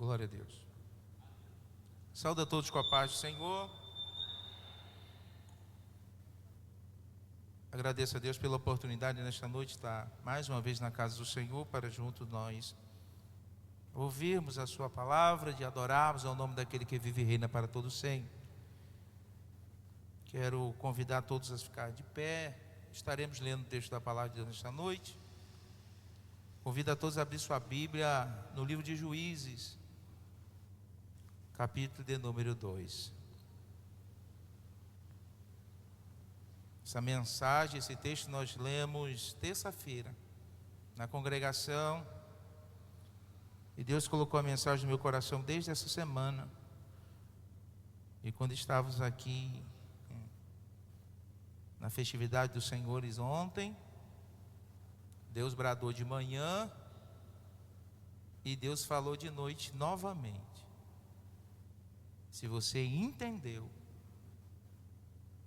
Glória a Deus. Saúde a todos com a paz do Senhor. Agradeço a Deus pela oportunidade nesta noite de estar mais uma vez na casa do Senhor para junto nós ouvirmos a sua palavra, de adorarmos ao nome daquele que vive e reina para todo sempre. Quero convidar todos a ficar de pé. Estaremos lendo o texto da palavra de Deus nesta noite. Convido a todos a abrir sua Bíblia no livro de Juízes, capítulo de número 2. Essa mensagem, esse texto nós lemos terça-feira na congregação, e Deus colocou a mensagem no meu coração desde essa semana. E quando estávamos aqui na festividade dos Senhores ontem, Deus bradou de manhã e Deus falou de noite novamente. Se você entendeu,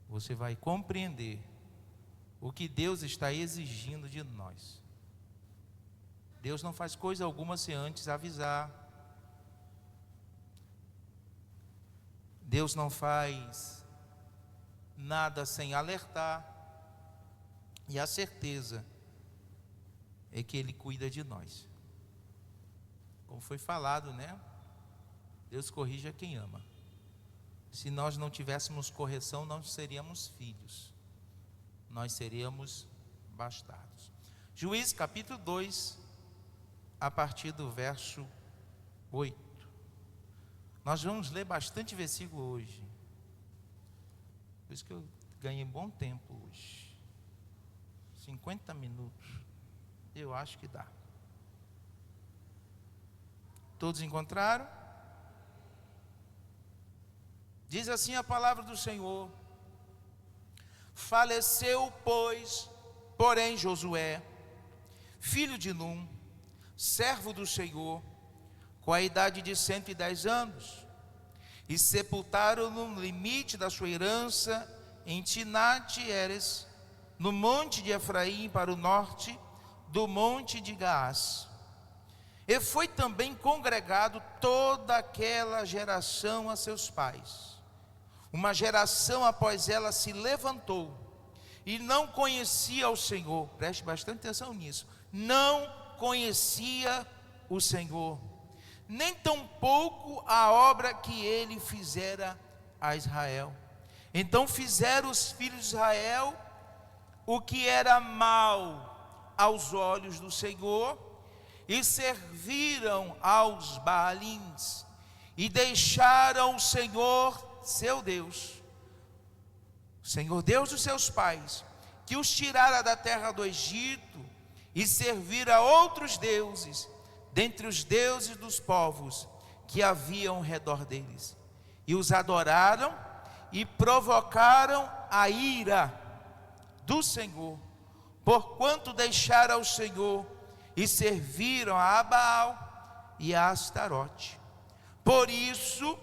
você vai compreender o que Deus está exigindo de nós. Deus não faz coisa alguma sem antes avisar. Deus não faz nada sem alertar. E a certeza é que Ele cuida de nós. Como foi falado, né? Deus corrige a quem ama. Se nós não tivéssemos correção, nós seríamos filhos. Nós seríamos bastardos. Juízes capítulo 2, a partir do verso 8. Nós vamos ler bastante versículo hoje. Por isso que eu ganhei bom tempo hoje. 50 minutos. Eu acho que dá. Todos encontraram? Diz assim a palavra do Senhor: faleceu, pois, porém Josué, filho de Num, servo do Senhor, com a idade de 110 anos, e sepultaram-no no limite da sua herança em Timnat-Heres, no monte de Efraim, para o norte do monte de Gaás. E foi também congregado toda aquela geração a seus pais. Uma geração após ela se levantou e não conhecia o Senhor. Preste bastante atenção nisso. Não conhecia o Senhor, nem tampouco a obra que ele fizera a Israel. Então fizeram os filhos de Israel o que era mal aos olhos do Senhor, e serviram aos Baalins, e deixaram o Senhor seu Deus, o Senhor Deus dos seus pais, que os tirara da terra do Egito, e serviram a outros deuses, dentre os deuses dos povos que haviam ao redor deles, e os adoraram, e provocaram a ira do Senhor, porquanto deixaram o Senhor, e serviram a Baal e a Astarote. Por isso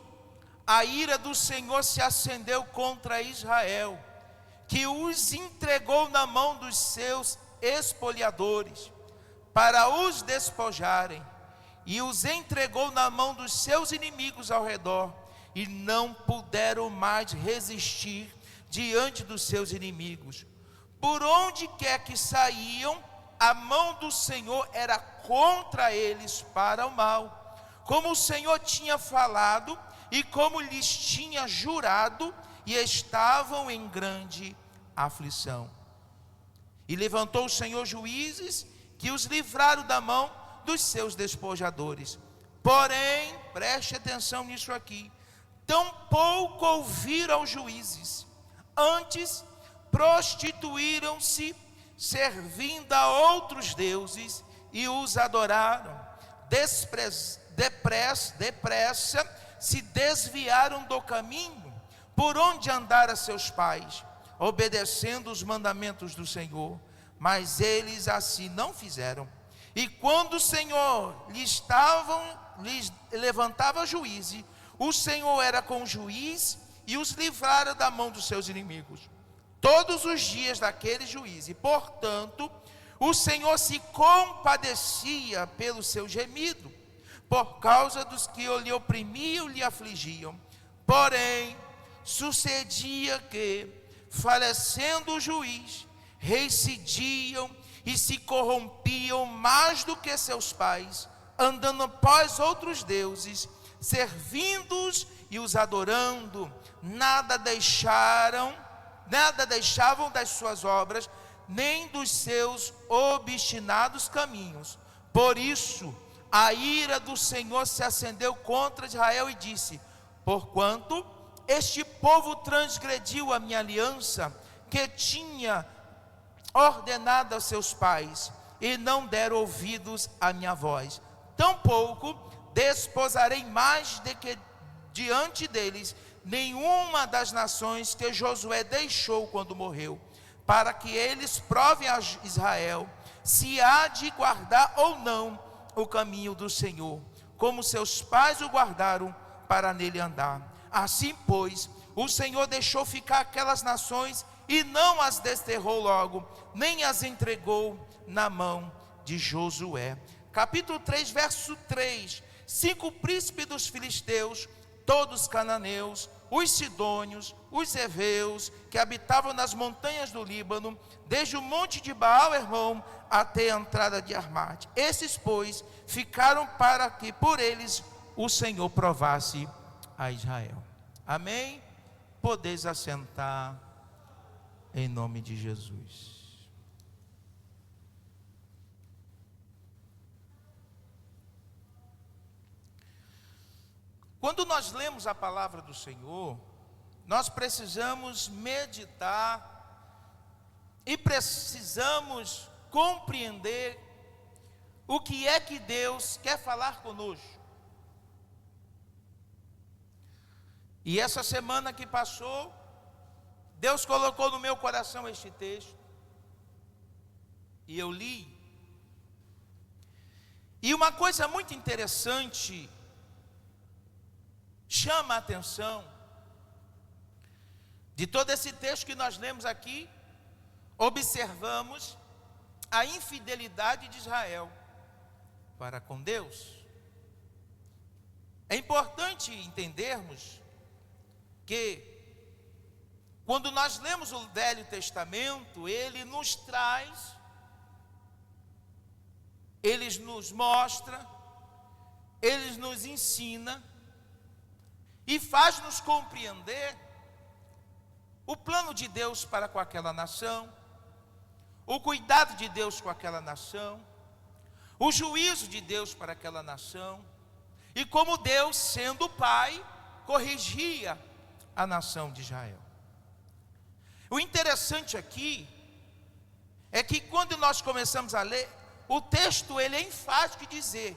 a ira do Senhor se acendeu contra Israel, que os entregou na mão dos seus espoliadores, para os despojarem, e os entregou na mão dos seus inimigos ao redor, e não puderam mais resistir diante dos seus inimigos. Por onde quer que saíam, a mão do Senhor era contra eles para o mal, como o Senhor tinha falado e como lhes tinha jurado, e estavam em grande aflição. E levantou o Senhor juízes que os livraram da mão dos seus despojadores. Porém, preste atenção nisso aqui, tampouco ouviram os juízes, antes prostituíram-se, servindo a outros deuses, e os adoraram. Depressa se desviaram do caminho por onde andaram seus pais, obedecendo os mandamentos do Senhor, mas eles assim não fizeram. E quando o Senhor lhes levantava juízo, o Senhor era com o juiz, e os livrara da mão dos seus inimigos todos os dias daquele juízo, e portanto o Senhor se compadecia pelo seu gemido, por causa dos que lhe oprimiam e lhe afligiam. Porém, sucedia que, falecendo o juiz, reincidiam e se corrompiam mais do que seus pais, andando após outros deuses, servindo-os e os adorando. Nada deixavam das suas obras, nem dos seus obstinados caminhos. Por isso, a ira do Senhor se acendeu contra Israel e disse: porquanto este povo transgrediu a minha aliança, que tinha ordenado aos seus pais, e não deram ouvidos à minha voz, tampouco desposarei mais de que diante deles nenhuma das nações que Josué deixou quando morreu, para que eles provem a Israel se há de guardar ou não o caminho do Senhor, como seus pais o guardaram para nele andar. Assim, pois, o Senhor deixou ficar aquelas nações e não as desterrou logo, nem as entregou na mão de Josué. Capítulo 3, verso 3. 5 príncipes dos filisteus, todos cananeus, os sidônios, os heveus, que habitavam nas montanhas do Líbano, desde o monte de Baal-Hermon até a entrada de Armate. Esses, pois, ficaram para que por eles o Senhor provasse a Israel. Amém? Podeis assentar em nome de Jesus. Quando nós lemos a palavra do Senhor, nós precisamos meditar e precisamos compreender o que é que Deus quer falar conosco. E essa semana que passou, Deus colocou no meu coração este texto, e eu li. E uma coisa muito interessante chama a atenção de todo esse texto que nós lemos aqui. Observamos a infidelidade de Israel para com Deus. É importante entendermos que quando nós lemos o Velho Testamento, ele nos traz, ele nos mostra, ele nos ensina e faz-nos compreender o plano de Deus para com aquela nação, o cuidado de Deus com aquela nação, o juízo de Deus para aquela nação, e como Deus, sendo Pai, corrigia a nação de Israel. O interessante aqui é que quando nós começamos a ler, o texto ele é enfático em dizer: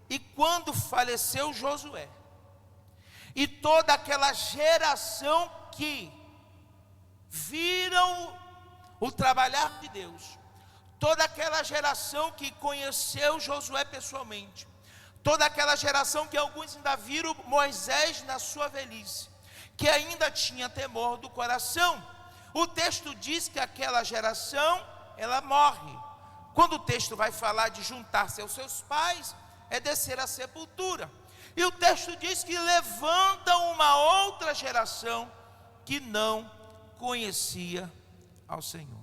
e quando faleceu Josué, e toda aquela geração que viram o trabalhar de Deus, toda aquela geração que conheceu Josué pessoalmente, toda aquela geração que alguns ainda viram Moisés na sua velhice, que ainda tinha temor do coração. O texto diz que aquela geração, ela morre. Quando o texto vai falar de juntar-se aos seus pais, é descer à sepultura. E o texto diz que levanta uma outra geração que não conhecia ao Senhor.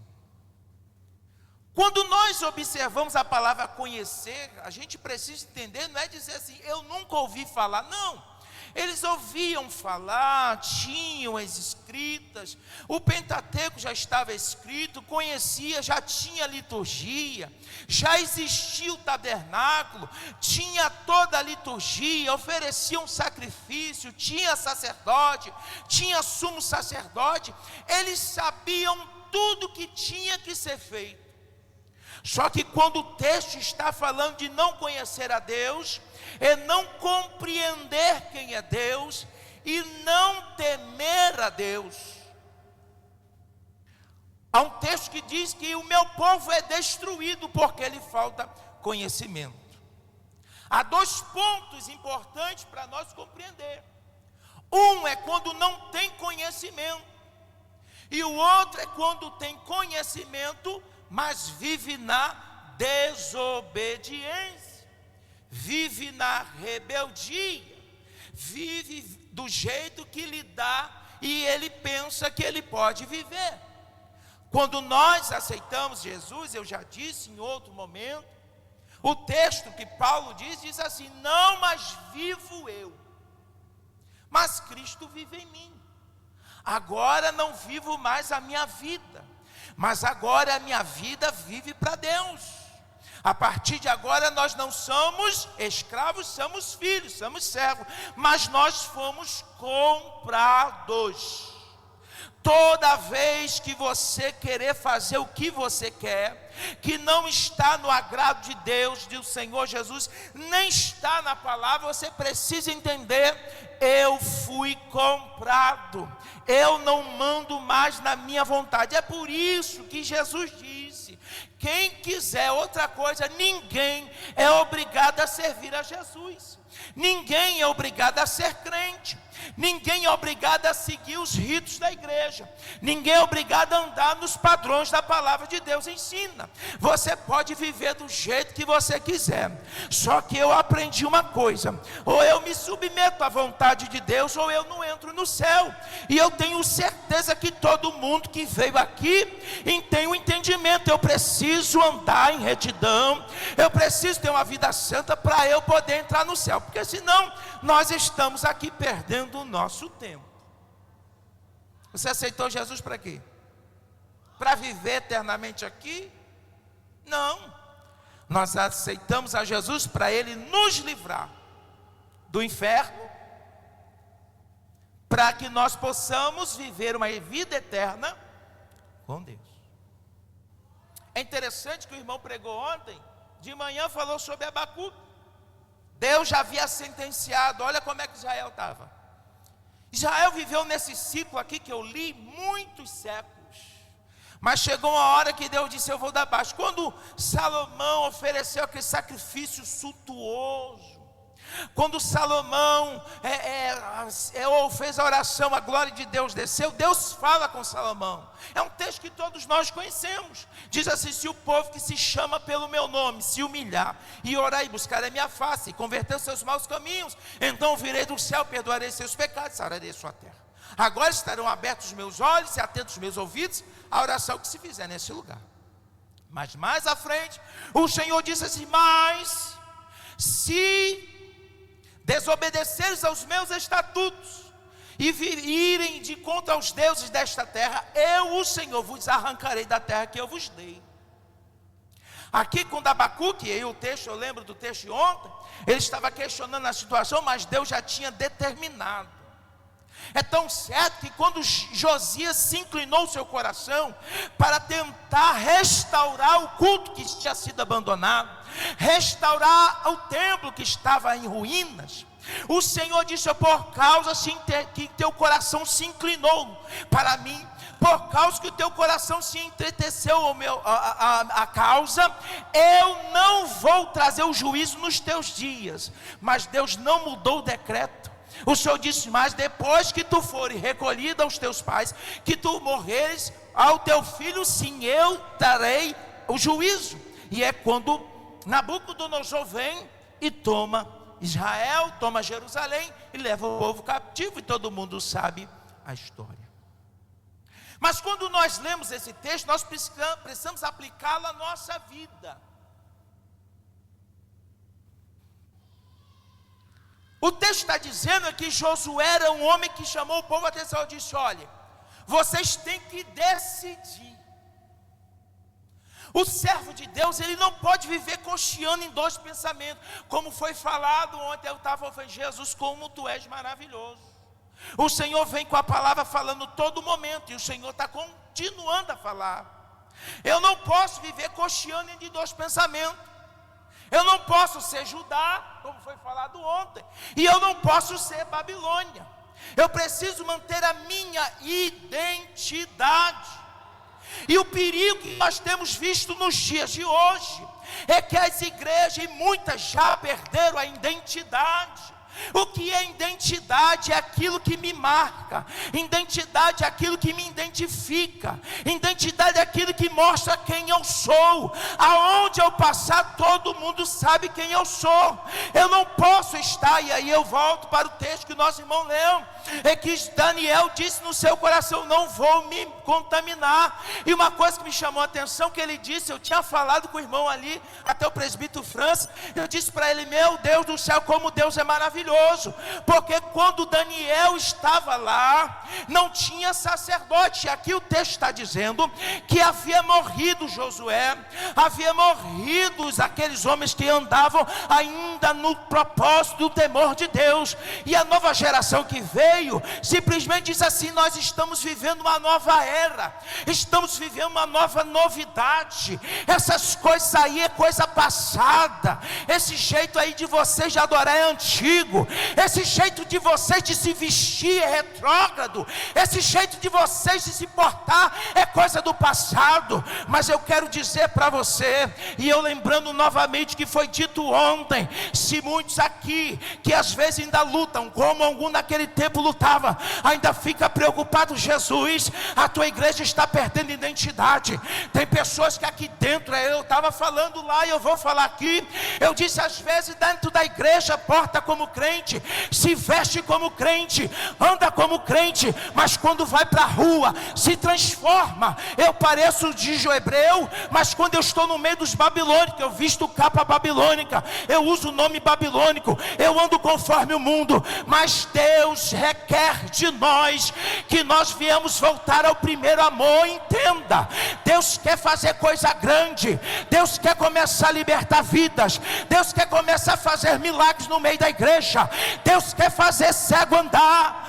Quando nós observamos a palavra conhecer, a gente precisa entender, não é dizer assim, eu nunca ouvi falar, não. Eles ouviam falar, tinham as escritas, o Pentateuco já estava escrito, conhecia, já tinha liturgia, já existia o tabernáculo, tinha toda a liturgia, ofereciam sacrifício, tinha sacerdote, tinha sumo sacerdote, eles sabiam tudo que tinha que ser feito. Só que quando o texto está falando de não conhecer a Deus, é não compreender quem é Deus e não temer a Deus. Há um texto que diz que o meu povo é destruído porque lhe falta conhecimento. Há 2 pontos importantes para nós compreender. Um é quando não tem conhecimento, e o outro é quando tem conhecimento, mas vive na desobediência. vive na rebeldia, vive do jeito que lhe dá e ele pensa que ele pode viver. Quando nós aceitamos Jesus, eu já disse em outro momento, o texto que Paulo diz assim: não mais vivo eu, mas Cristo vive em mim. Agora não vivo mais a minha vida, mas agora a minha vida vive para Deus. A partir de agora nós não somos escravos, somos filhos, somos servos, mas nós fomos comprados. Toda vez que você querer fazer o que você quer, que não está no agrado de Deus, do Senhor Jesus, nem está na palavra, você precisa entender: eu fui comprado, eu não mando mais na minha vontade. É por isso que Jesus disse: quem quiser outra coisa, ninguém é obrigado a servir a Jesus, ninguém é obrigado a ser crente, ninguém é obrigado a seguir os ritos da igreja, ninguém é obrigado a andar nos padrões da palavra de Deus ensina. Você pode viver do jeito que você quiser, só que eu aprendi uma coisa: ou eu me submeto à vontade de Deus, ou eu não entro no céu. E eu tenho certeza que todo mundo que veio aqui tem um entendimento: eu preciso andar em retidão, eu preciso ter uma vida santa para eu poder entrar no céu, porque senão nós estamos aqui perdendo o nosso tempo. Você aceitou Jesus para quê? Para viver eternamente aqui? Não. Nós aceitamos a Jesus para Ele nos livrar do inferno, para que nós possamos viver uma vida eterna com Deus. É interessante que o irmão pregou ontem, de manhã falou sobre Abacuque. Deus já havia sentenciado, olha como é que Israel estava. Israel viveu nesse ciclo aqui que eu li muitos séculos, mas chegou uma hora que Deus disse: eu vou dar baixo. Quando Salomão ofereceu aquele sacrifício suntuoso, quando Salomão fez a oração, a glória de Deus desceu, Deus fala com Salomão. É um texto que todos nós conhecemos. Diz assim: se o povo que se chama pelo meu nome se humilhar e orar e buscar a minha face e converter os seus maus caminhos, então virei do céu, perdoarei seus pecados, sararei sua terra. Agora estarão abertos os meus olhos e atentos os meus ouvidos à oração que se fizer nesse lugar. Mas mais à frente, o Senhor disse assim: mas se desobedeceres aos meus estatutos e irem de contra aos deuses desta terra, eu, o Senhor, vos arrancarei da terra que eu vos dei. Aqui com Abacuque, e o texto, eu lembro do texto de ontem, ele estava questionando a situação, mas Deus já tinha determinado. É tão certo que quando Josias se inclinou o seu coração para tentar restaurar o culto que tinha sido abandonado, restaurar o templo que estava em ruínas, o Senhor disse: por causa que teu coração se inclinou para mim, por causa que o teu coração se entreteceu a causa, eu não vou trazer o juízo nos teus dias. Mas Deus não mudou o decreto. O Senhor disse: mas depois que tu fores recolhido aos teus pais, que tu morreres, ao teu filho sim eu darei o juízo. E é quando Nabucodonosor vem e toma Israel, toma Jerusalém e leva o povo cativo, e todo mundo sabe a história. Mas quando nós lemos esse texto, nós precisamos aplicá-lo à nossa vida. O texto está dizendo que Josué era um homem que chamou o povo a atenção. Ele disse: olha, vocês têm que decidir. O servo de Deus, ele não pode viver cocheando em dois pensamentos, como foi falado ontem. Eu estava ouvindo: Jesus, como tu és maravilhoso. O Senhor vem com a palavra falando todo momento, e o Senhor está continuando a falar. Eu não posso viver cocheando entre dois pensamentos. Eu não posso ser Judá, como foi falado ontem, e eu não posso ser Babilônia. Eu preciso manter a minha identidade. E o perigo que nós temos visto nos dias de hoje é que as igrejas, e muitas já perderam a identidade. O que é identidade? É aquilo que me marca. Identidade é aquilo que me identifica. Identidade é aquilo que mostra quem eu sou. Aonde eu passar, todo mundo sabe quem eu sou. Eu não posso estar, e aí eu volto para o texto que o nosso irmão leu, é que Daniel disse no seu coração: não vou me contaminar. E uma coisa que me chamou a atenção, que ele disse, eu tinha falado com o irmão ali, até o presbítero França, eu disse para ele: meu Deus do céu, como Deus é maravilhoso, porque quando Daniel estava lá, não tinha sacerdote. Aqui o texto está dizendo que havia morrido Josué, havia morrido aqueles homens que andavam ainda no propósito do temor de Deus, e a nova geração que veio, simplesmente diz assim: nós estamos vivendo uma nova era, estamos vivendo uma nova novidade, essas coisas aí é coisa passada, esse jeito aí de vocês de adorar é antigo, esse jeito de vocês de se vestir é retrógrado, esse jeito de vocês de se portar é coisa do passado. Mas eu quero dizer para você, e eu lembrando novamente que foi dito ontem, se muitos aqui, que às vezes ainda lutam, como algum naquele tempo lutava, ainda fica preocupado: Jesus, a tua igreja está perdendo identidade. Tem pessoas que aqui dentro, eu estava falando lá e eu vou falar aqui, eu disse, às vezes dentro da igreja porta como crente, se veste como crente, anda como crente, mas quando vai para a rua, se transforma. Eu pareço de hebreu, mas quando eu estou no meio dos babilônicos, eu visto capa babilônica, eu uso o nome babilônico, eu ando conforme o mundo. Mas Deus requer de nós que nós viemos voltar ao primeiro amor. Entenda, Deus quer fazer coisa grande, Deus quer começar a libertar vidas, Deus quer começar a fazer milagres no meio da igreja, Deus quer fazer cego andar,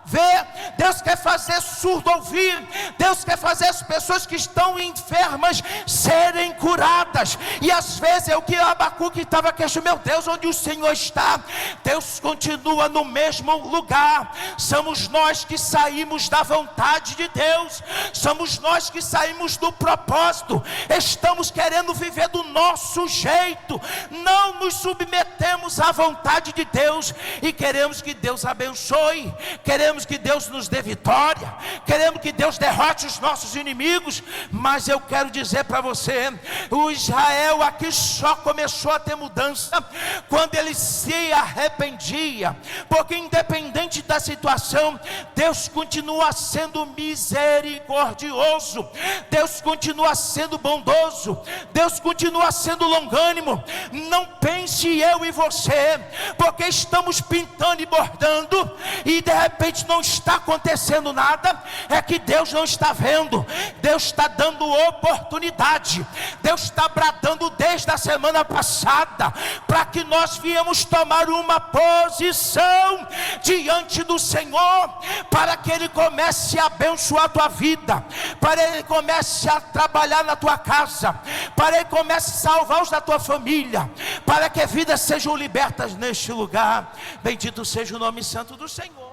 ver, Deus quer fazer surdo ouvir, Deus quer fazer as pessoas que estão enfermas serem curadas. E às vezes é o que Abacuque estava questionando: meu Deus, onde o Senhor está? Deus continua no mesmo lugar. Somos nós que saímos da vontade de Deus, somos nós que saímos do propósito, estamos querendo viver do nosso jeito, não nos submetemos à vontade de Deus, e queremos que Deus abençoe, queremos que Deus nos dê vitória, queremos que Deus derrote os nossos inimigos. Mas eu quero dizer para você, o Israel aqui só começou a ter mudança quando ele se arrependia, porque independente da situação, Deus continua sendo misericordioso, Deus continua sendo bondoso, Deus continua sendo longânimo. Não pense eu e você, porque estamos pintando e bordando e de repente não está acontecendo nada, é que Deus não está vendo. Deus está dando oportunidade, Deus está bradando desde a semana passada, para que nós viemos tomar uma posição diante do Senhor, para que Ele comece a abençoar a tua vida, para Ele comece a trabalhar na tua casa, para Ele comece a salvar os da tua família, para que vidas sejam libertas neste lugar. Bendito seja o nome santo do Senhor.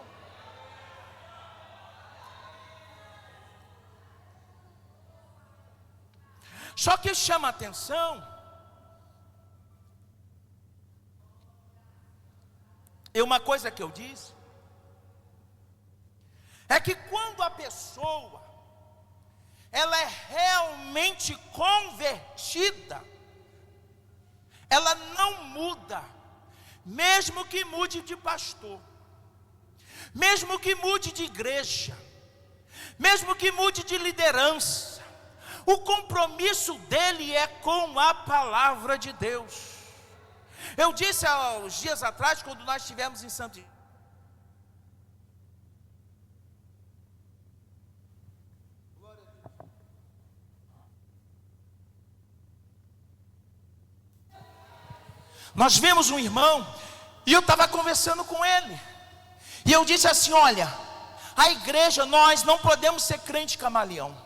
Só que chama a atenção, e uma coisa que eu disse, é que quando a pessoa, ela é realmente convertida, ela não muda, mesmo que mude de pastor, mesmo que mude de igreja, mesmo que mude de liderança, o compromisso dele é com a palavra de Deus. Eu disse há uns dias atrás, quando nós estivemos em Santo nós vimos um irmão, e eu estava conversando com ele, e eu disse assim: olha, a igreja, nós não podemos ser crente camaleão.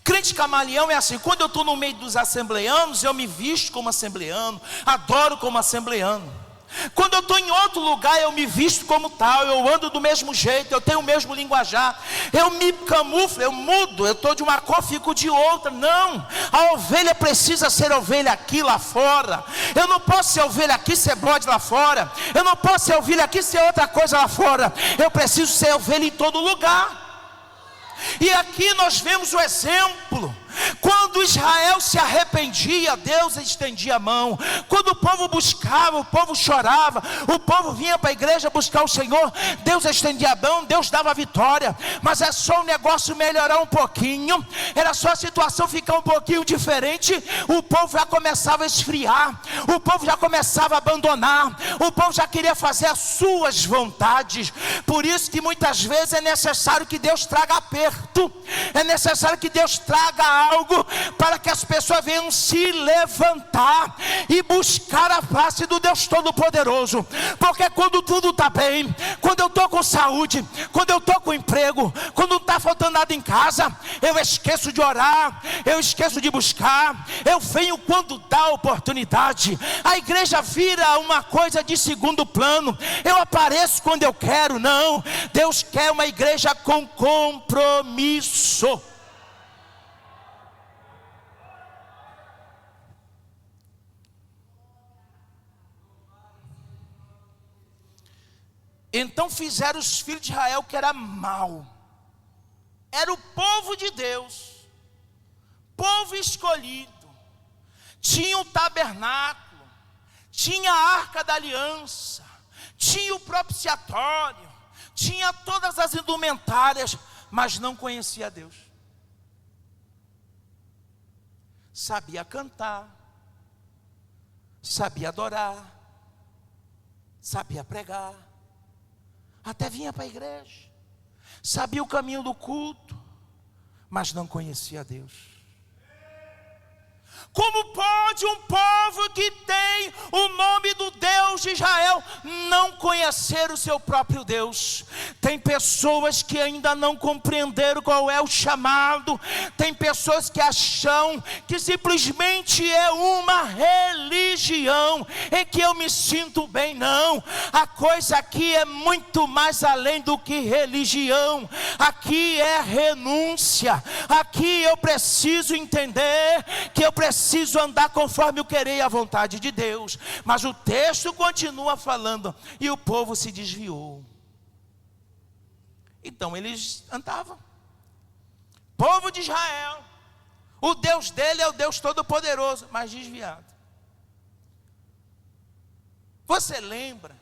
Crente camaleão é assim: quando eu estou no meio dos assembleanos, eu me visto como assembleano, adoro como assembleano. Quando eu estou em outro lugar, eu me visto como tal, eu ando do mesmo jeito, eu tenho o mesmo linguajar, eu me camuflo, eu mudo, eu estou de uma cor, fico de outra. Não, a ovelha precisa ser ovelha aqui, lá fora. Eu não posso ser ovelha aqui, ser bode lá fora. Eu não posso ser ovelha aqui, ser outra coisa lá fora. Eu preciso ser ovelha em todo lugar. E aqui nós vemos o exemplo. Quando Israel se arrependia, Deus estendia a mão. Quando o povo buscava, o povo chorava, o povo vinha para a igreja buscar o Senhor, Deus estendia a mão, Deus dava a vitória. Mas é só o negócio melhorar um pouquinho, era só a situação ficar um pouquinho diferente, o povo já começava a esfriar, o povo já começava a abandonar, o povo já queria fazer as suas vontades. Por isso que muitas vezes é necessário que Deus traga aperto, é necessário que Deus traga algo para que as pessoas venham se levantar e buscar a face do Deus Todo-Poderoso. Porque quando tudo está bem, quando eu estou com saúde, quando eu estou com emprego, quando não está faltando nada em casa, eu esqueço de orar, eu esqueço de buscar, eu venho quando dá oportunidade. A igreja vira uma coisa de segundo plano, eu apareço quando eu quero. Não, Deus quer uma igreja com compromisso. Então fizeram os filhos de Israel que era mal. Era o povo de Deus, povo escolhido. Tinha o tabernáculo, tinha a arca da aliança, tinha o propiciatório, tinha todas as indumentárias, mas não conhecia Deus. Sabia cantar, sabia adorar, sabia pregar, até vinha para a igreja, sabia o caminho do culto, mas não conhecia Deus. Como pode um povo que tem o nome do Deus de Israel não conhecer o seu próprio Deus? Tem pessoas que ainda não compreenderam qual é o chamado. Tem pessoas que acham que simplesmente é uma religião em que eu me sinto bem. Não, a coisa aqui é muito mais além do que religião. Aqui é renúncia. Aqui eu preciso entender que eu preciso andar conforme o querer e a vontade de Deus. Mas o texto continua falando: e o povo se desviou. Então eles andavam. Povo de Israel, o Deus dele é o Deus Todo-Poderoso, mas desviado. Você lembra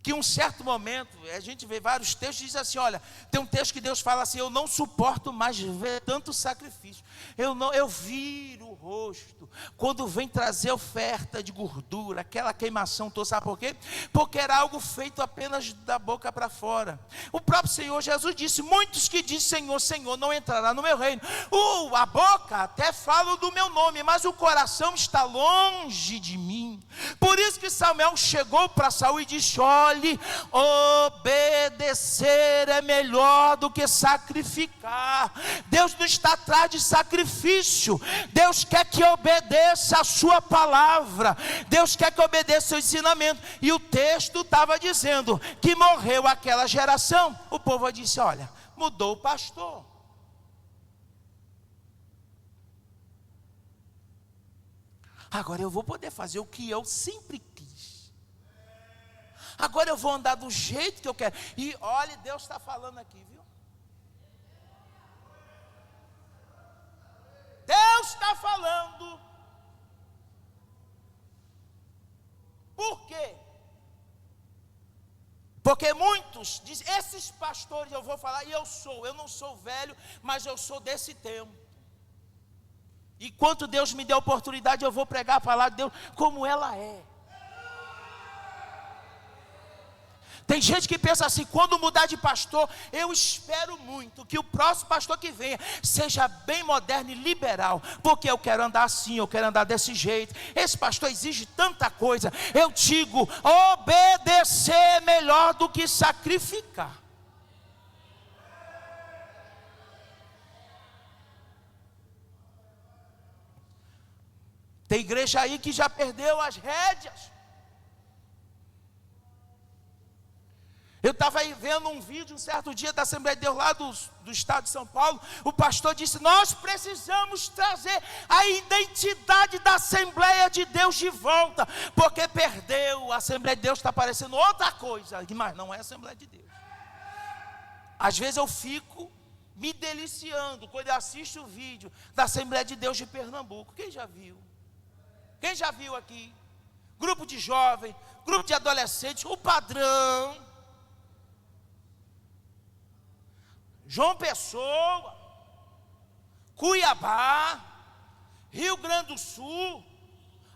que um certo momento, a gente vê vários textos e diz assim, olha, tem um texto que Deus fala assim: eu não suporto mais ver tanto sacrifício, eu viro o rosto, quando vem trazer oferta de gordura, aquela queimação toda. Sabe por quê? Porque era algo feito apenas da boca para fora. O próprio Senhor Jesus disse: muitos que dizem Senhor, Senhor, não entrará no meu reino. A boca até fala do meu nome, mas o coração está longe de mim. Por isso que Samuel chegou para Saul e disse: olhe, obedecer é melhor do que sacrificar. Deus não está atrás de sacrifício. Deus quer que obedeça a sua palavra. Deus quer que obedeça o seu ensinamento. E o texto estava dizendo que morreu aquela geração. O povo disse: olha, mudou o pastor. Agora eu vou poder fazer o que eu sempre quis. Agora eu vou andar do jeito que eu quero. E olha, Deus está falando aqui, viu? Deus está falando. Por quê? Porque muitos dizem: esses pastores eu vou falar, e eu não sou velho, mas eu sou desse tempo. E quanto Deus me deu a oportunidade, eu vou pregar a palavra de Deus como ela é. Tem gente que pensa assim: quando mudar de pastor, eu espero muito que o próximo pastor que venha seja bem moderno e liberal, porque eu quero andar assim, eu quero andar desse jeito. Esse pastor exige tanta coisa. Eu digo: obedecer é melhor do que sacrificar. Tem igreja aí que já perdeu as rédeas. Eu estava aí vendo um vídeo um certo dia da Assembleia de Deus lá do estado de São Paulo. O pastor disse: nós precisamos trazer a identidade da Assembleia de Deus de volta, porque perdeu. A Assembleia de Deus está parecendo outra coisa, mas não é a Assembleia de Deus. Às vezes eu fico me deliciando quando eu assisto o vídeo da Assembleia de Deus de Pernambuco. Quem já viu? Quem já viu aqui? Grupo de jovens, grupo de adolescentes, o padrão. João Pessoa, Cuiabá, Rio Grande do Sul,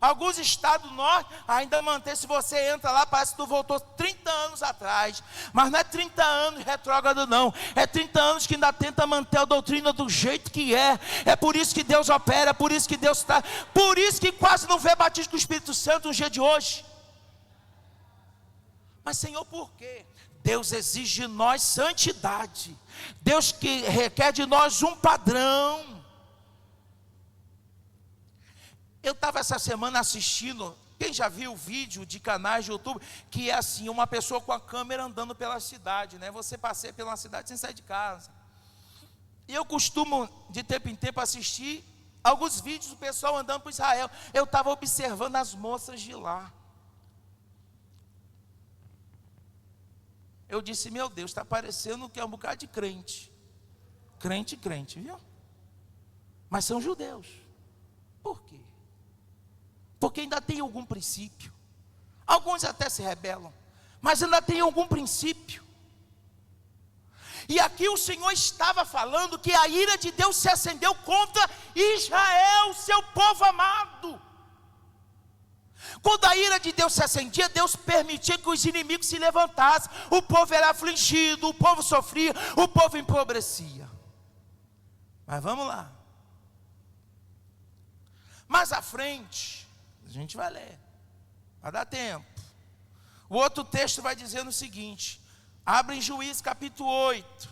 alguns estados do norte, ainda mantém. Se você entra lá, parece que tu voltou 30 anos atrás, mas não é 30 anos retrógrado não, é 30 anos que ainda tenta manter a doutrina do jeito que é por isso que Deus opera, é por isso que Deus está, por isso que quase não vê batismo com o Espírito Santo no dia de hoje. Mas Senhor, por quê? Deus exige de nós santidade, Deus que requer de nós um padrão. Eu estava essa semana assistindo, quem já viu o vídeo de canais de YouTube, que é assim, uma pessoa com a câmera andando pela cidade, né? Você passeia pela cidade sem sair de casa. E eu costumo, de tempo em tempo, assistir alguns vídeos do pessoal andando para Israel. Eu estava observando as moças de lá. Eu disse: meu Deus, está parecendo que é um bocado de crente. Crente, viu? Mas são judeus. Por quê? Porque ainda tem algum princípio. Alguns até se rebelam, mas ainda tem algum princípio. E aqui o Senhor estava falando que a ira de Deus se acendeu contra Israel, seu povo amado. Quando a ira de Deus se acendia, Deus permitia que os inimigos se levantassem. O povo era afligido, o povo sofria, o povo empobrecia. Mas vamos lá. Mais à frente, a gente vai ler, vai dar tempo. O outro texto vai dizendo o seguinte, abre em Juízes capítulo 8.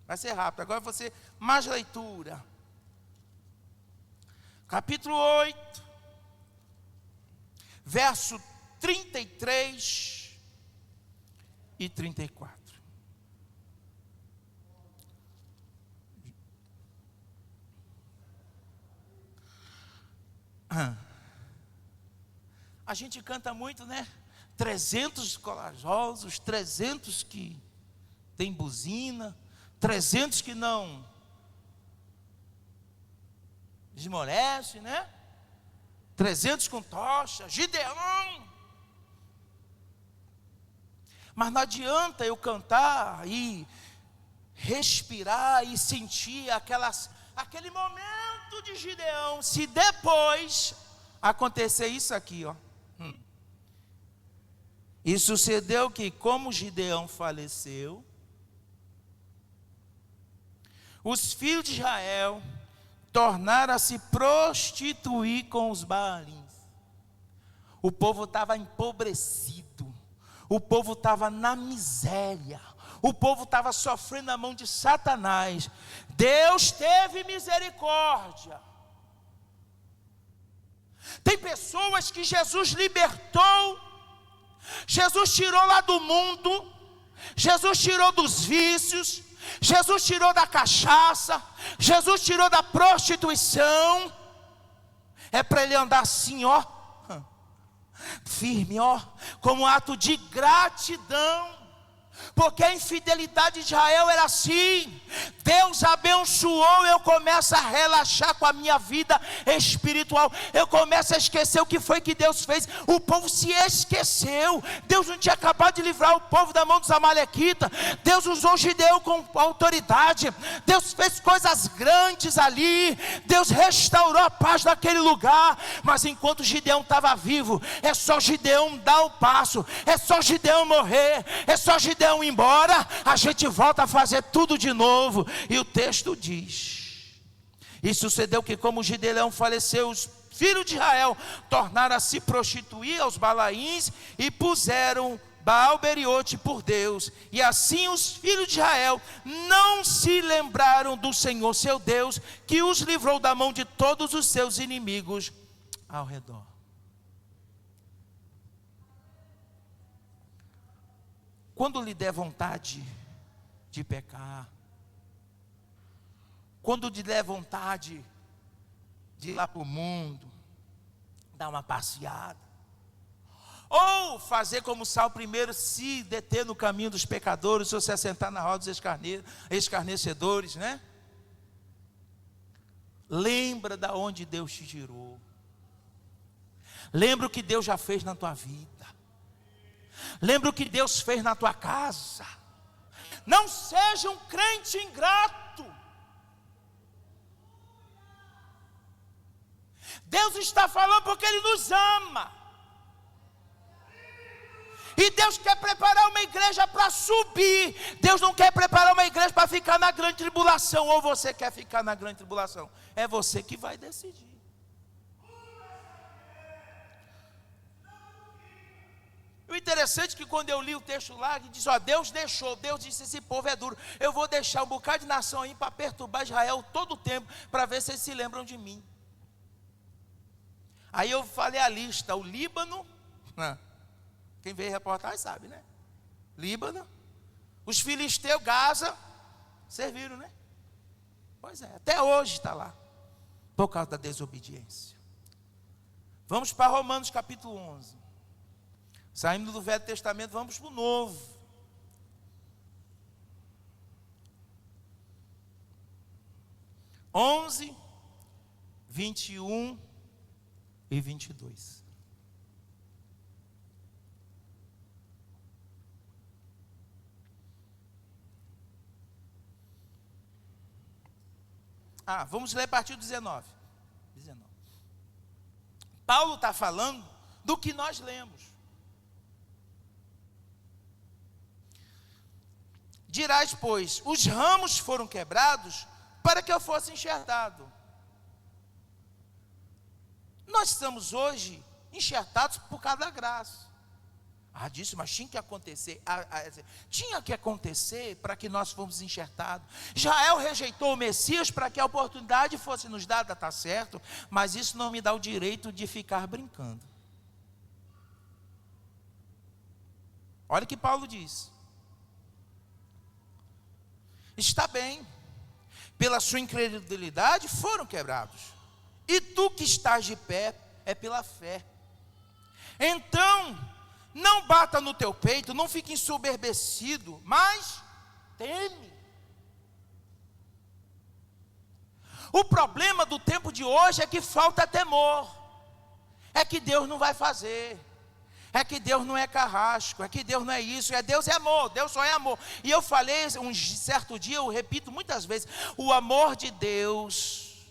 Vai ser rápido, agora você, mais leitura. Capítulo 8. Verso 33 e 34. A gente canta muito, né? 300 corajosos, 300 que tem buzina, 300 que não desmorece, né? 300 com tocha, Gideão. Mas não adianta eu cantar e respirar e sentir aquele momento de Gideão, se depois acontecer isso aqui, ó. E sucedeu que, como Gideão faleceu, os filhos de Israel tornaram a se prostituir com os Baalins. O povo estava empobrecido, o povo estava na miséria, o povo estava sofrendo na mão de Satanás. Deus teve misericórdia. Tem pessoas que Jesus libertou, Jesus tirou lá do mundo, Jesus tirou dos vícios, Jesus tirou da cachaça, Jesus tirou da prostituição. É para ele andar assim, ó, firme, ó, como ato de gratidão. Porque a infidelidade de Israel era assim. Deus abençoou, eu começo a relaxar com a minha vida espiritual. Eu começo a esquecer o que foi que Deus fez. O povo se esqueceu. Deus não tinha acabado de livrar o povo da mão dos amalequitas. Deus usou Gideão com autoridade. Deus fez coisas grandes ali. Deus restaurou a paz daquele lugar. Mas enquanto Gideão estava vivo, é só Gideão dar o passo, é só Gideão morrer, é só Gideão ir embora, a gente volta a fazer tudo de novo. E o texto diz: e sucedeu que, como Gideão faleceu, os filhos de Israel tornaram a se prostituir aos Balaíns e puseram Baal-Beriote por Deus. E assim os filhos de Israel não se lembraram do Senhor seu Deus, que os livrou da mão de todos os seus inimigos ao redor. quando lhe der vontade de pecar, quando lhe der vontade de ir lá para o mundo, dar uma passeada, ou fazer como Saulo primeiro, se deter no caminho dos pecadores, ou se assentar na roda dos escarnecedores, né? Lembra da onde Deus te tirou. Lembra o que Deus já fez na tua vida. Lembra o que Deus fez na tua casa. Não seja um crente ingrato. Deus está falando porque Ele nos ama. E Deus quer preparar uma igreja para subir. Deus não quer preparar uma igreja para ficar na grande tribulação. Ou você quer ficar na grande tribulação? É você que vai decidir. O interessante é que quando eu li o texto lá, que diz, ó, Deus deixou, Deus disse, esse povo é duro. Eu vou deixar um bocado de nação aí para perturbar Israel todo o tempo, para ver se eles se lembram de mim. Aí eu falei a lista, o Líbano, quem veio reportagem sabe, né? Líbano, os filisteus, Gaza, serviram, né? Pois é, até hoje está lá, por causa da desobediência. Vamos para Romanos capítulo 11. Saindo do Velho Testamento, vamos para o Novo. Onze, 21 e 22. Vamos ler a partir do 19. Paulo está falando do que nós lemos. Dirás, pois, os ramos foram quebrados para que eu fosse enxertado. Nós estamos hoje enxertados por causa da graça. Disse, mas tinha que acontecer. Tinha que acontecer para que nós fôssemos enxertados. Israel rejeitou o Messias para que a oportunidade fosse nos dada, está certo, mas isso não me dá o direito de ficar brincando. Olha o que Paulo diz. Está bem, pela sua incredulidade foram quebrados, e tu que estás de pé é pela fé. Então não bata no teu peito, não fique ensoberbecido, mas teme. O problema do tempo de hoje é que falta temor, é que Deus não vai fazer, é que Deus não é carrasco, é que Deus não é isso, Deus é amor, Deus só é amor. E eu falei um certo dia, eu repito muitas vezes, o amor de Deus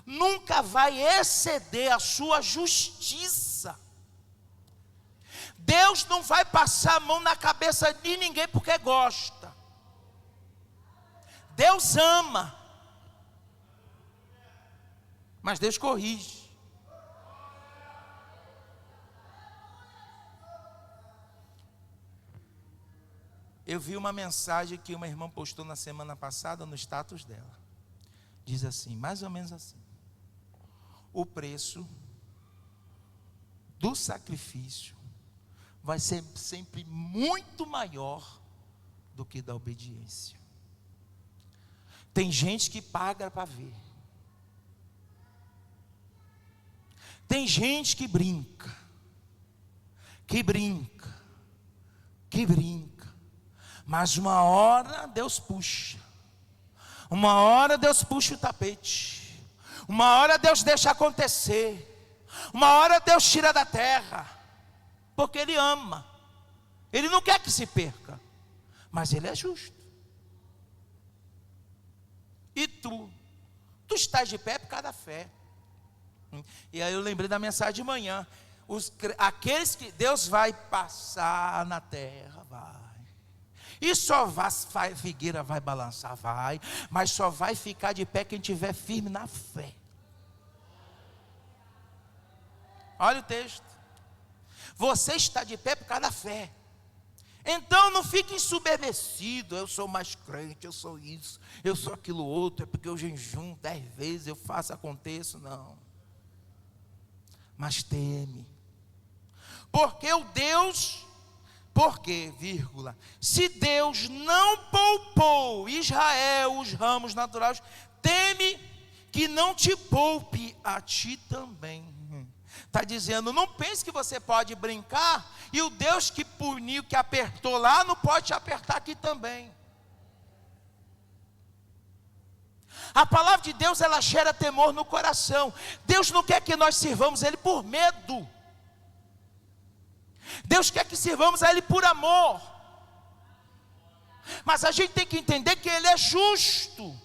nunca vai exceder a sua justiça. Deus não vai passar a mão na cabeça de ninguém porque gosta. Deus ama, mas Deus corrige. Eu vi uma mensagem que uma irmã postou na semana passada no status dela. Diz assim, mais ou menos assim: o preço do sacrifício vai ser sempre muito maior do que da obediência. Tem gente que paga para ver. Tem gente que brinca, mas uma hora Deus puxa. Uma hora Deus puxa o tapete. Uma hora Deus deixa acontecer. Uma hora Deus tira da terra. Porque Ele ama. Ele não quer que se perca. Mas Ele é justo. E tu estás de pé por causa da fé. E aí eu lembrei da mensagem de manhã. Aqueles que Deus vai passar na terra, vai. E só vai, figueira vai balançar, vai. Mas só vai ficar de pé quem estiver firme na fé. Olha o texto. Você está de pé por causa da fé. Então não fique ensoberbecido. Eu sou mais crente, eu sou isso, eu sou aquilo outro. É porque eu jejum 10 vezes, eu faço, aconteço. Não. Mas teme. Porque o Deus Porque, vírgula, se Deus não poupou Israel os ramos naturais, teme que não te poupe a ti também. Está dizendo, não pense que você pode brincar, e o Deus que puniu, que apertou lá, não pode te apertar aqui também. A palavra de Deus, ela gera temor no coração. Deus não quer que nós sirvamos Ele por medo. Deus quer que sirvamos a Ele por amor. Mas a gente tem que entender que Ele é justo.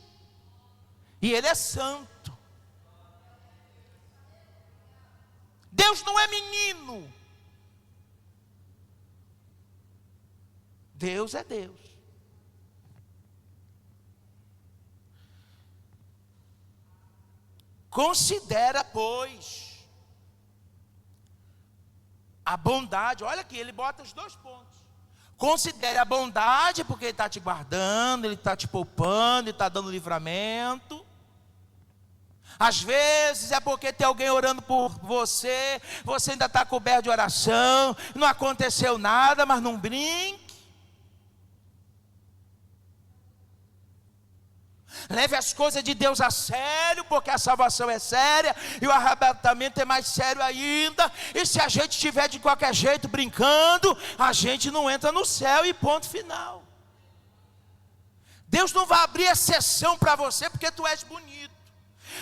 E Ele é santo. Deus não é menino. Deus é Deus. Considera, pois, a bondade. Olha aqui, ele bota os 2 pontos. Considere a bondade, porque Ele está te guardando, Ele está te poupando, Ele está dando livramento. Às vezes é porque tem alguém orando por você, você ainda está coberto de oração, não aconteceu nada, mas não brinque. Leve as coisas de Deus a sério, porque a salvação é séria e o arrebatamento é mais sério ainda. E se a gente estiver de qualquer jeito brincando, a gente não entra no céu e ponto final. Deus não vai abrir exceção para você porque tu és bonito.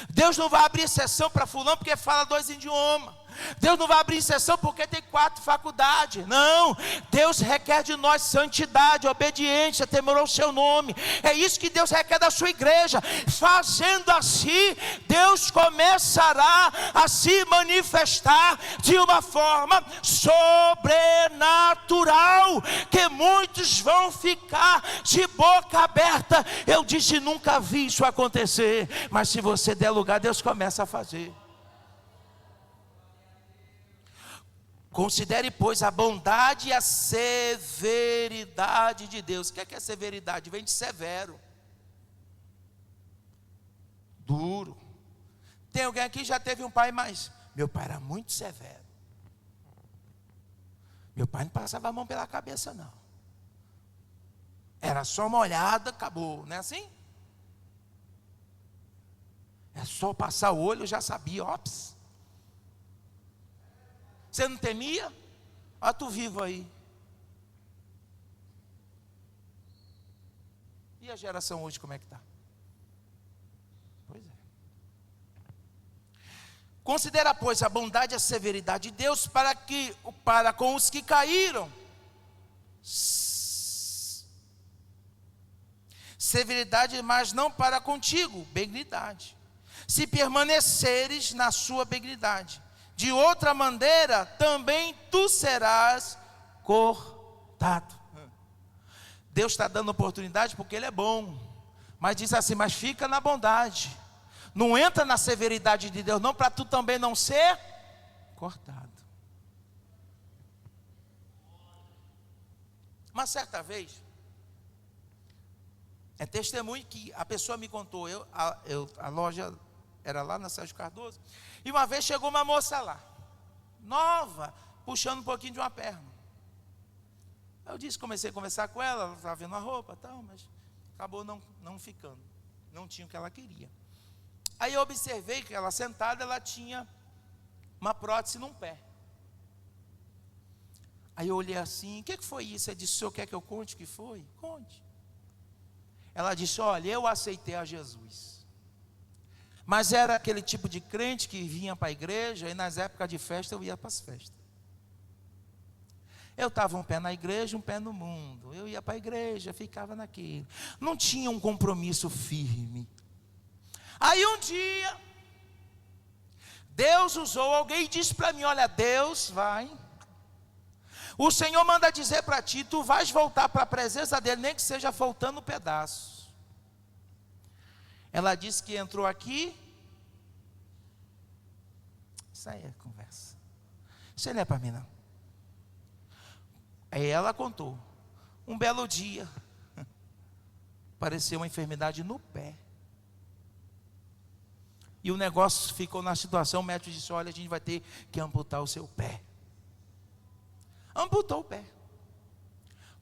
Deus não vai abrir exceção para fulano porque fala 2 idiomas. Deus não vai abrir exceção porque tem 4 faculdades. Não, Deus requer de nós santidade, obediência, temor ao seu nome. É isso que Deus requer da sua igreja. Fazendo assim, Deus começará a se manifestar de uma forma sobrenatural, que muitos vão ficar de boca aberta. Eu disse, nunca vi isso acontecer, mas se você der lugar, Deus começa a fazer. Considere, pois, a bondade e a severidade de Deus. O que é severidade? Vem de severo, duro. Tem alguém aqui que já teve um pai, mas meu pai era muito severo. Meu pai não passava a mão pela cabeça, não. Era só uma olhada, acabou, não é assim? É só passar o olho, eu já sabia, ops. Você não temia? Olha tu vivo aí. E a geração hoje como é que está? Pois é. Considera, pois, a bondade e a severidade de Deus para com os que caíram. Severidade, mas não para contigo, benignidade. Se permaneceres na sua benignidade, de outra maneira também tu serás cortado. Deus está dando oportunidade porque Ele é bom, mas diz assim, mas fica na bondade, não entra na severidade de Deus não, para tu também não ser cortado. Uma certa vez, é testemunho que a pessoa me contou, a loja era lá na Sérgio Cardoso, e uma vez chegou uma moça lá, nova, puxando um pouquinho de uma perna. Eu comecei a conversar com ela estava vendo a roupa e tal, mas acabou não ficando, não tinha o que ela queria. Aí eu observei que ela sentada, ela tinha uma prótese num pé. Aí eu olhei assim, o que foi isso? Ela disse, o senhor quer que eu conte o que foi? Conte. Ela disse, olha, eu aceitei a Jesus, mas era aquele tipo de crente que vinha para a igreja, e nas épocas de festa eu ia para as festas. Eu estava um pé na igreja, um pé no mundo. Eu ia para a igreja, ficava naquilo. Não tinha um compromisso firme. Aí um dia, Deus usou alguém e disse para mim, olha, Deus vai. O Senhor manda dizer para ti, tu vais voltar para a presença dEle, nem que seja faltando um pedaço. Ela disse que entrou aqui. Isso aí é conversa. Isso aí não é para mim não. Aí ela contou. Um belo dia, apareceu uma enfermidade no pé. E o negócio ficou na situação, o médico disse, olha, a gente vai ter que amputar o seu pé. Amputou o pé.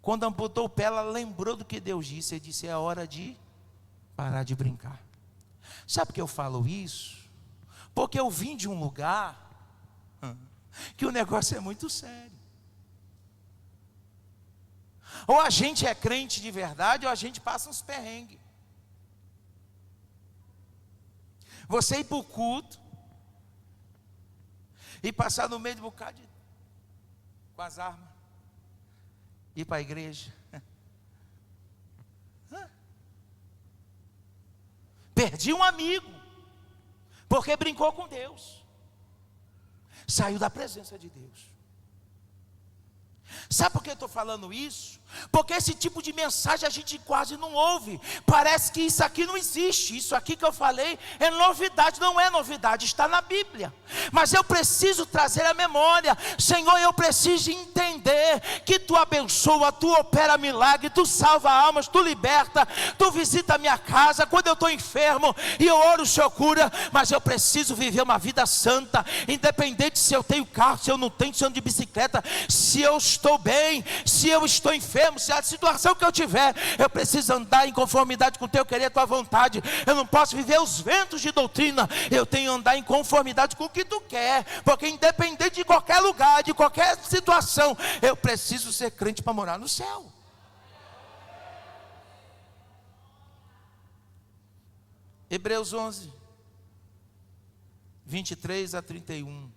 Quando amputou o pé, ela lembrou do que Deus disse. Ele disse: é hora de parar de brincar. Sabe por que eu falo isso? Porque eu vim de um lugar que o negócio é muito sério. Ou a gente é crente de verdade, ou a gente passa uns perrengues. Você ir para o culto e passar no meio de um bocado com as armas, ir para a igreja. Perdi um amigo, porque brincou com Deus, saiu da presença de Deus. Sabe por que eu estou falando isso? Porque esse tipo de mensagem a gente quase não ouve. Parece que isso aqui não existe. Isso aqui que eu falei é novidade. Não é novidade, está na Bíblia. Mas eu preciso trazer a memória. Senhor, eu preciso entender que Tu abençoa, Tu opera milagre, Tu salva almas, Tu liberta, Tu visita a minha casa. Quando eu estou enfermo e eu oro, o Senhor cura. Mas eu preciso viver uma vida santa, independente se eu tenho carro, se eu não tenho, se eu ando de bicicleta, se eu estou bem, se eu estou enfermo, se a situação que eu tiver, eu preciso andar em conformidade com o Teu querer, a Tua vontade. Eu não posso viver os ventos de doutrina, eu tenho que andar em conformidade com o que Tu quer, porque independente de qualquer lugar, de qualquer situação, eu preciso ser crente para morar no céu. Hebreus 11, 23 a 31.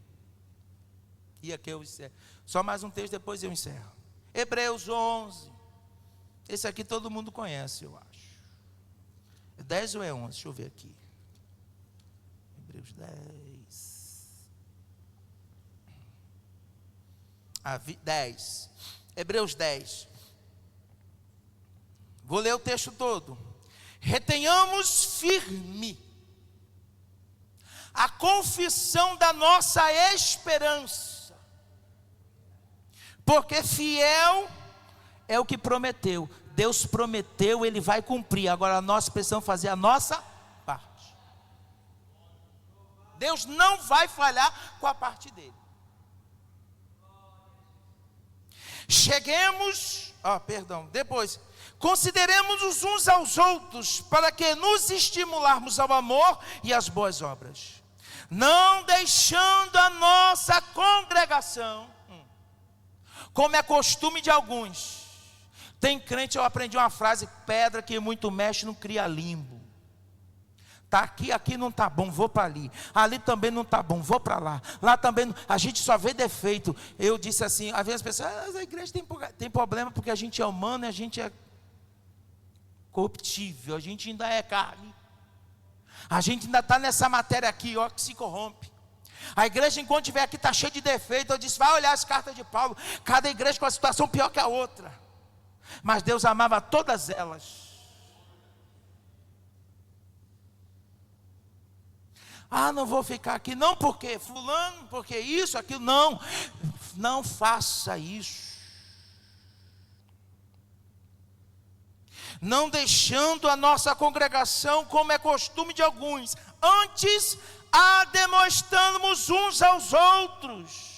E aqui eu encerro. Só mais um texto, depois eu encerro. Hebreus 11. Esse aqui todo mundo conhece, eu acho. É 10 ou é 11? Deixa eu ver aqui. Hebreus 10. 10. Hebreus 10. Vou ler o texto todo. Retenhamos firme a confissão da nossa esperança, porque fiel é o que prometeu. Deus prometeu, Ele vai cumprir. Agora nós precisamos fazer a nossa parte. Deus não vai falhar com a parte dele. Depois, consideremos uns aos outros, para que nos estimularmos ao amor e às boas obras, não deixando a nossa congregação, como é costume de alguns. Tem crente, eu aprendi uma frase: pedra que muito mexe não cria limbo. Tá aqui não tá bom, vou para ali. Ali também não tá bom, vou para lá. Lá também não. A gente só vê defeito. Eu disse assim, às vezes as pessoas: a igreja tem problema porque a gente é humano e a gente é corruptível, a gente ainda é carne. A gente ainda está nessa matéria aqui, ó, que se corrompe. A igreja, enquanto estiver aqui, está cheia de defeito. Eu disse: vai olhar as cartas de Paulo. Cada igreja com uma situação pior que a outra. Mas Deus amava todas elas. Não vou ficar aqui, não porque fulano, porque isso, aquilo. Não faça isso. Não deixando a nossa congregação, como é costume de alguns, antes demonstramos uns aos outros,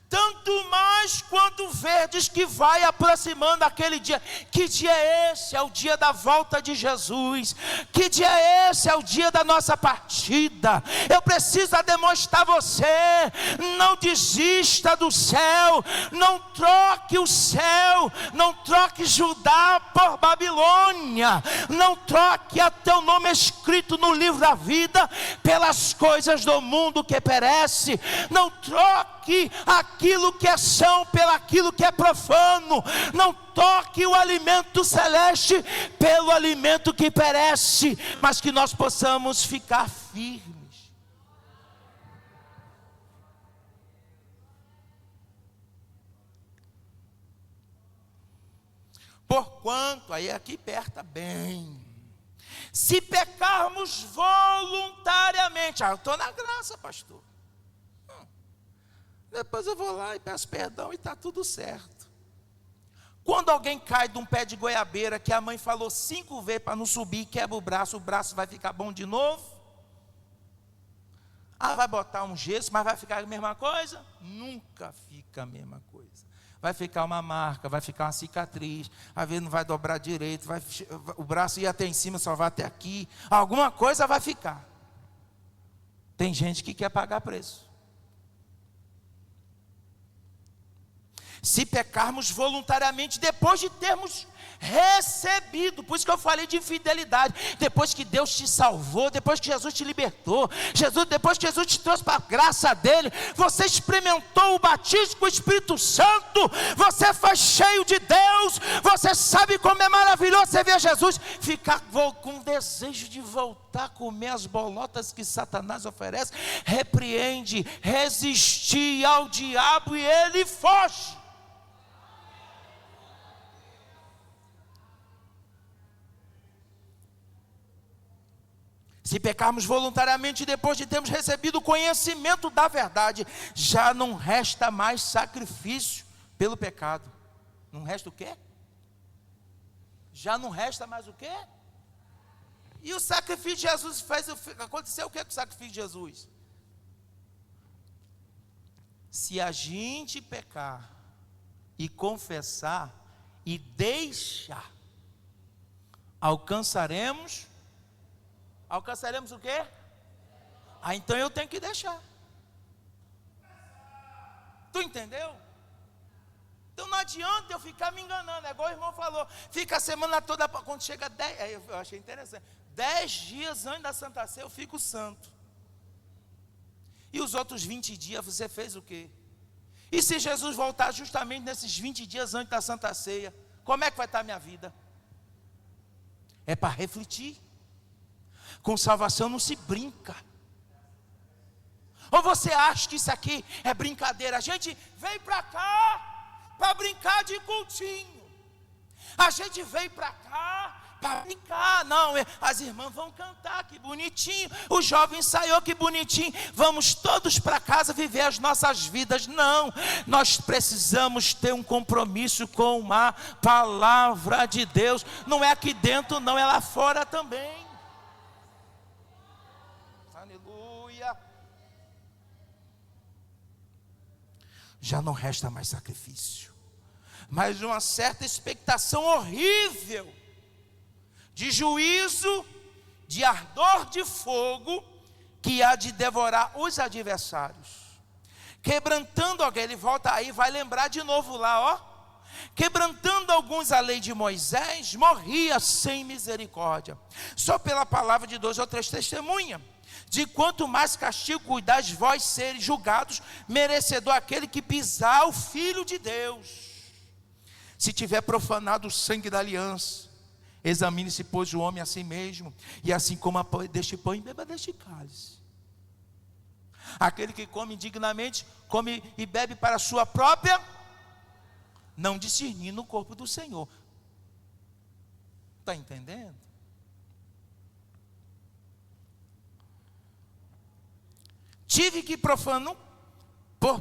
tanto mais quanto verdes que vai aproximando aquele dia. Que dia é esse? É o dia da volta de Jesus. Que dia é esse? É o dia da nossa partida. Eu preciso demonstrar você. Não desista do céu. Não troque o céu. Não troque Judá por Babilônia. Não troque a teu nome escrito no livro da vida pelas coisas do mundo que perece. Não troque aquilo que é são pelaquilo que é profano. Não toque o alimento celeste pelo alimento que perece, mas que nós possamos ficar firmes. Porquanto, aí aqui aperta bem, se pecarmos voluntariamente, eu estou na graça, pastor, depois eu vou lá e peço perdão e está tudo certo. Quando alguém cai de um pé de goiabeira, que a mãe falou 5 vezes para não subir, quebra o braço vai ficar bom de novo? Vai botar um gesso, mas vai ficar a mesma coisa? Nunca fica a mesma coisa. Vai ficar uma marca, vai ficar uma cicatriz, às vezes não vai dobrar direito, o braço ia até em cima, só vai até aqui, alguma coisa vai ficar. Tem gente que quer pagar preço. Se pecarmos voluntariamente, depois de termos recebido, por isso que eu falei de fidelidade, depois que Deus te salvou, depois que Jesus te libertou, depois que Jesus te trouxe para a graça dele, você experimentou o batismo com o Espírito Santo, você foi cheio de Deus, você sabe como é maravilhoso você ver Jesus, ficar com desejo de voltar a comer as bolotas que Satanás oferece. Repreende, resistir ao diabo e ele foge. Se pecarmos voluntariamente depois de termos recebido o conhecimento da verdade, já não resta mais sacrifício pelo pecado. Não resta o quê? Já não resta mais o quê? E o sacrifício de Jesus fez acontecer o que com o sacrifício de Jesus? Se a gente pecar e confessar e deixar, alcançaremos o quê? Então eu tenho que deixar. Tu entendeu? Então não adianta eu ficar me enganando. É igual o irmão falou, fica a semana toda, quando chega 10, eu achei interessante, 10 dias antes da Santa Ceia eu fico santo. E os outros 20 dias você fez o quê? E se Jesus voltar justamente nesses 20 dias antes da Santa Ceia, como é que vai estar a minha vida? É para refletir. Com salvação não se brinca. Ou você acha que isso aqui é brincadeira? A gente vem para cá para brincar de cultinho. A gente veio para cá para brincar. Não, as irmãs vão cantar, que bonitinho. O jovem ensaiou, que bonitinho. Vamos todos para casa viver as nossas vidas. Não, nós precisamos ter um compromisso com a palavra de Deus. Não é aqui dentro, não, é lá fora também. Aleluia. Já não resta mais sacrifício, mas uma certa expectação horrível de juízo, de ardor de fogo, que há de devorar os adversários, quebrantando alguém. Ele volta aí, vai lembrar de novo lá, ó. Quebrantando alguns a lei de Moisés, morria sem misericórdia, só pela palavra de 2 ou 3 testemunhas. De quanto mais castigo cuidais vós seres julgados, merecedor aquele que pisar o Filho de Deus. Se tiver profanado o sangue da aliança, examine-se, pois, o homem a si mesmo, e assim coma deste pão e beba deste cálice. Aquele que come indignamente, come e bebe para a sua própria, não discernindo o corpo do Senhor. Está entendendo? Tive que por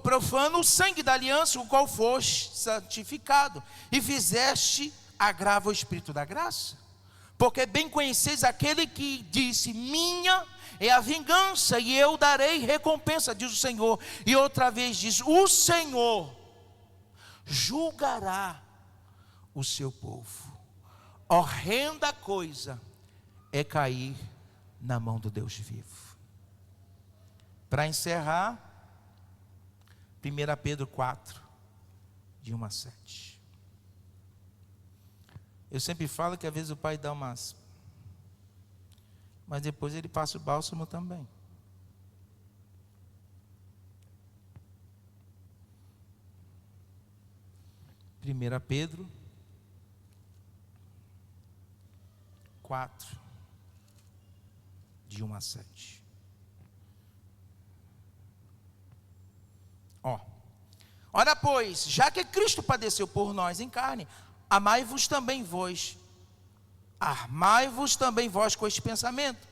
profano o sangue da aliança, o qual foste santificado, e fizeste agravo ao Espírito da graça. Porque bem conheceis aquele que disse, minha é a vingança, e eu darei recompensa, diz o Senhor. E outra vez diz, o Senhor julgará o seu povo. Horrenda coisa é cair na mão do Deus vivo. Para encerrar, 1 Pedro 4, de 1 a 7. Eu sempre falo que às vezes o pai dá umas, mas depois ele passa o bálsamo também. Primeira Pedro 4, de 1 a 7. Ora pois, já que Cristo padeceu por nós em carne, armai-vos também vós com este pensamento,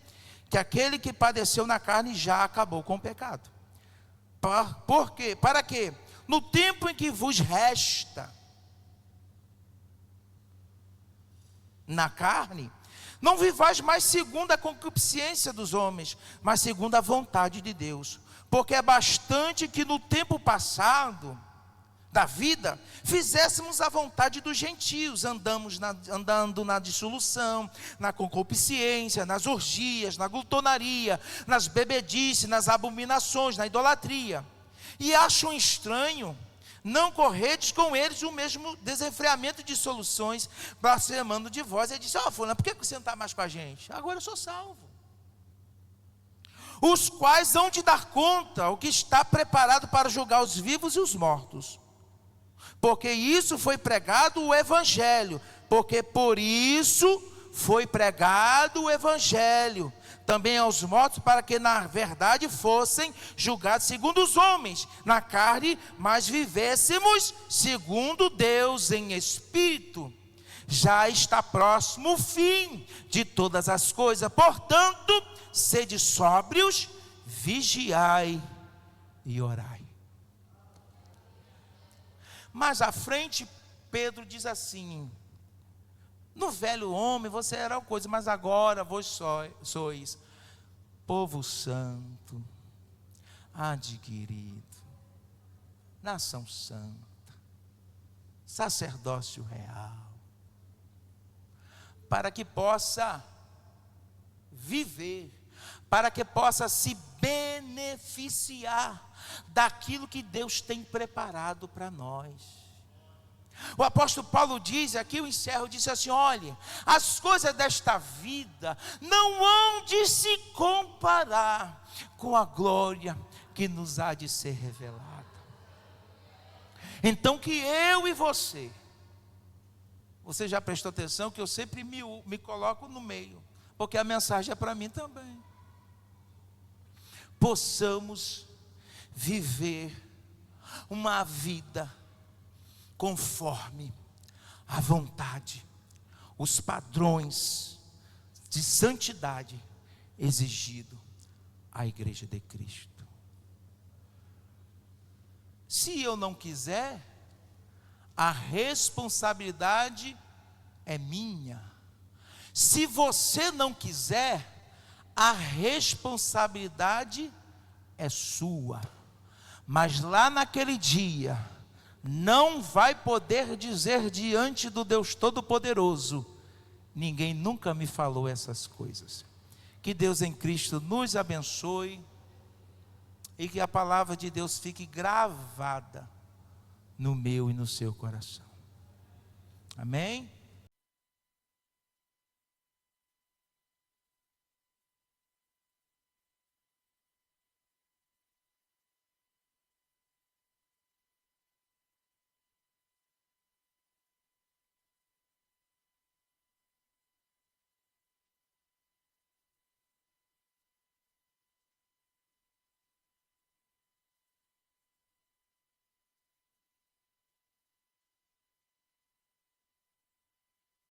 que aquele que padeceu na carne já acabou com o pecado. Por quê? Para quê? No tempo em que vos resta na carne, não vivais mais segundo a concupiscência dos homens, mas segundo a vontade de Deus. Porque é bastante que no tempo passado da vida, fizéssemos a vontade dos gentios, andando na dissolução, na concupiscência, nas orgias, na glutonaria, nas bebedices, nas abominações, na idolatria. E acham estranho não corredes com eles o mesmo desenfreamento de soluções, blasfemando de vós. Ele disse: fulano, por que você não está mais com a gente? Agora eu sou salvo. Os quais hão de dar conta o que está preparado para julgar os vivos e os mortos. Porque isso foi pregado o Evangelho. Porque por isso foi pregado o Evangelho também aos mortos, para que na verdade fossem julgados segundo os homens, na carne, mas vivêssemos segundo Deus em espírito. Já está próximo o fim de todas as coisas, portanto, sede sóbrios, vigiai e orai. Mais à frente, Pedro diz assim: no velho homem você era uma coisa, mas agora vós sois povo santo, adquirido, nação santa, sacerdócio real, para que possa viver, para que possa se beneficiar daquilo que Deus tem preparado para nós. O apóstolo Paulo diz, aqui eu encerro, disse assim: olha, as coisas desta vida não hão de se comparar com a glória que nos há de ser revelada. Então que eu e você já prestou atenção que eu sempre me coloco no meio, porque a mensagem é para mim também. Possamos viver uma vida conforme a vontade, os padrões de santidade exigido à Igreja de Cristo. Se eu não quiser, a responsabilidade é minha. Se você não quiser, a responsabilidade é sua. Mas lá naquele dia, não vai poder dizer diante do Deus Todo-Poderoso: ninguém nunca me falou essas coisas. Que Deus em Cristo nos abençoe e que a palavra de Deus fique gravada no meu e no seu coração. Amém?